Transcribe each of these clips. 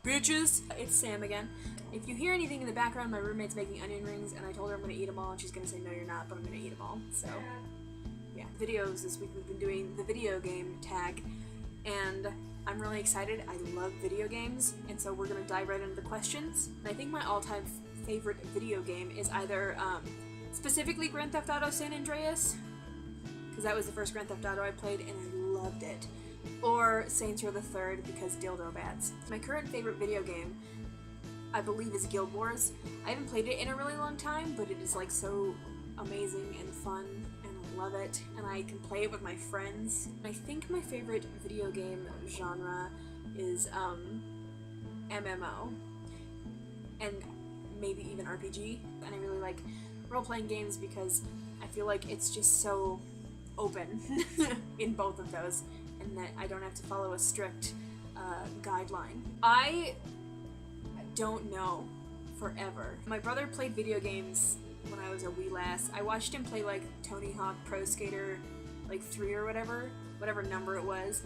Bitches! It's Sam again. If you hear anything in the background, my roommate's making onion rings, and I told her I'm gonna eat them all, and she's gonna say, no you're not, but I'm gonna eat them all, so... yeah. Videos this week, we've been doing the video game tag, and I'm really excited. I love video games, and so we're gonna dive right into the questions. And I think my all-time favorite video game is either, specifically Grand Theft Auto San Andreas, because that was the first Grand Theft Auto I played, and I loved it. Or Saints Row the Third, because dildo bats. My current favorite video game, I believe, is Guild Wars. I haven't played it in a really long time, but it is like so amazing and fun, and I love it, and I can play it with my friends. I think my favorite video game genre is MMO, and maybe even RPG, and I really like role-playing games because I feel like it's just so open in both of those, and that I don't have to follow a strict guideline. I don't know forever. My brother played video games when I was a wee lass. I watched him play like Tony Hawk Pro Skater like 3 or whatever number it was,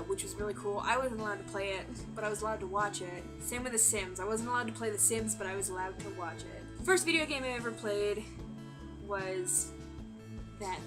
which was really cool. I wasn't allowed to play it, but I was allowed to watch it. Same with The Sims. I wasn't allowed to play The Sims, but I was allowed to watch it. The first video game I ever played was that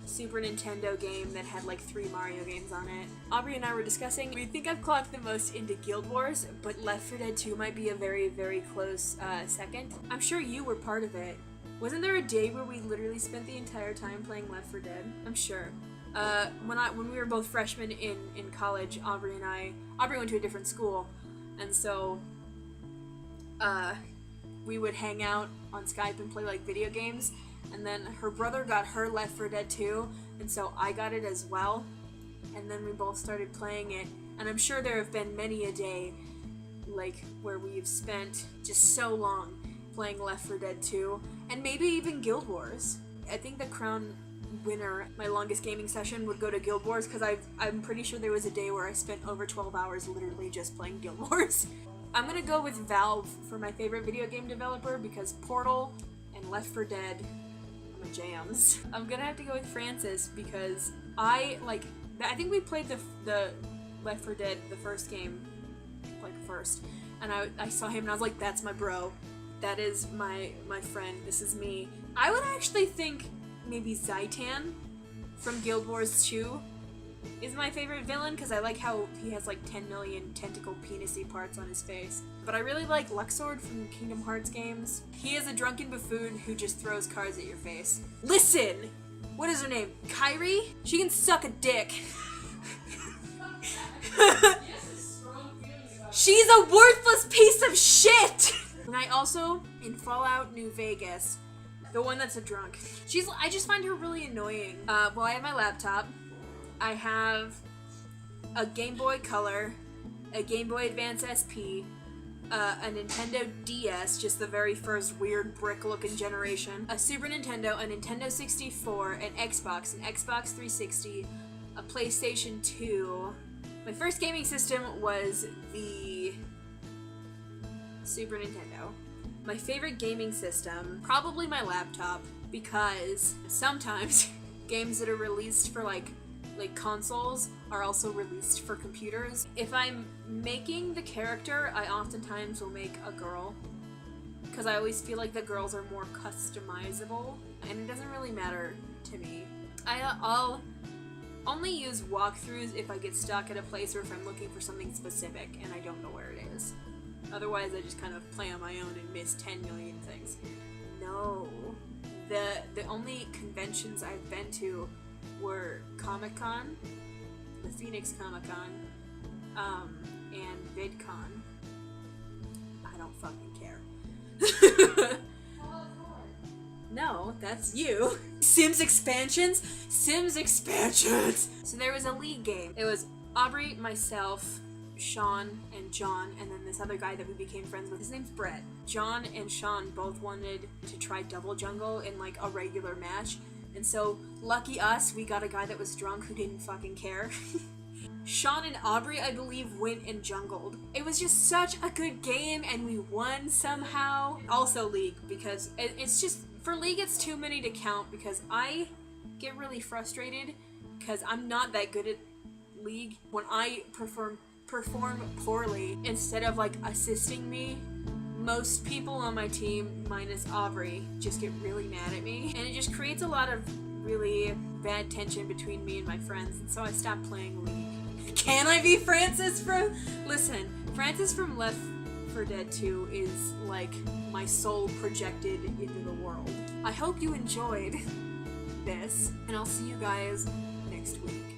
Super Nintendo game that had like 3 Mario games on it. Aubrey and I were discussing, we think I've clocked the most into Guild Wars, but Left 4 Dead 2 might be a very, very close second. I'm sure you were part of it. Wasn't there a day where we literally spent the entire time playing Left 4 Dead? I'm sure. When we were both freshmen in college, Aubrey went to a different school, and so we would hang out on Skype and play like video games. And then her brother got her Left 4 Dead 2, and so I got it as well, and then we both started playing it, and I'm sure there have been many a day, like, where we've spent just so long playing Left 4 Dead 2, and maybe even Guild Wars. I think the crown winner, my longest gaming session, would go to Guild Wars, because I'm pretty sure there was a day where I spent over 12 hours literally just playing Guild Wars. I'm gonna go with Valve for my favorite video game developer, because Portal and Left 4 Dead jams. I'm gonna have to go with Francis because I think we played the Left 4 Dead, the first game, like first, and I saw him and I was like, that's my bro, that is my friend, this is me. I would actually think maybe Zaitan from Guild Wars 2 is my favorite villain because I like how he has like 10 million tentacle penis-y parts on his face. But I really like Luxord from Kingdom Hearts games. He is a drunken buffoon who just throws cards at your face. Listen! What is her name? Kyrie? She can suck a dick. She's a worthless piece of shit! And I also, in Fallout New Vegas, the one that's a drunk, I just find her really annoying. Well, I have my laptop. I have a Game Boy Color, a Game Boy Advance SP, a Nintendo DS, just the very first weird brick-looking generation, a Super Nintendo, a Nintendo 64, an Xbox 360, a PlayStation 2. My first gaming system was the Super Nintendo. My favorite gaming system, probably my laptop, because sometimes games that are released for like consoles are also released for computers. If I'm making the character, I oftentimes will make a girl, because I always feel like the girls are more customizable, and it doesn't really matter to me. I'll only use walkthroughs if I get stuck at a place or if I'm looking for something specific and I don't know where it is. Otherwise, I just kind of play on my own and miss 10 million things. No. The only conventions I've been to were Comic-Con, the Phoenix Comic-Con, and VidCon. I don't fucking care. No, that's you. Sims expansions? Sims expansions! So there was a League game. It was Aubrey, myself, Sean, and John, and then this other guy that we became friends with. His name's Brett. John and Sean both wanted to try Double Jungle in like a regular match, and so, lucky us, we got a guy that was drunk who didn't fucking care. Sean and Aubrey, I believe, went and jungled. It was just such a good game, and we won somehow. Also League, because it's just, for League it's too many to count, because I get really frustrated, because I'm not that good at League. When I perform perform poorly instead of like assisting me, most people on my team, minus Aubrey, just get really mad at me. And it just creates a lot of really bad tension between me and my friends, and so I stopped playing League. Can I be Francis from... Listen, Francis from Left 4 Dead 2 is like my soul projected into the world. I hope you enjoyed this, and I'll see you guys next week.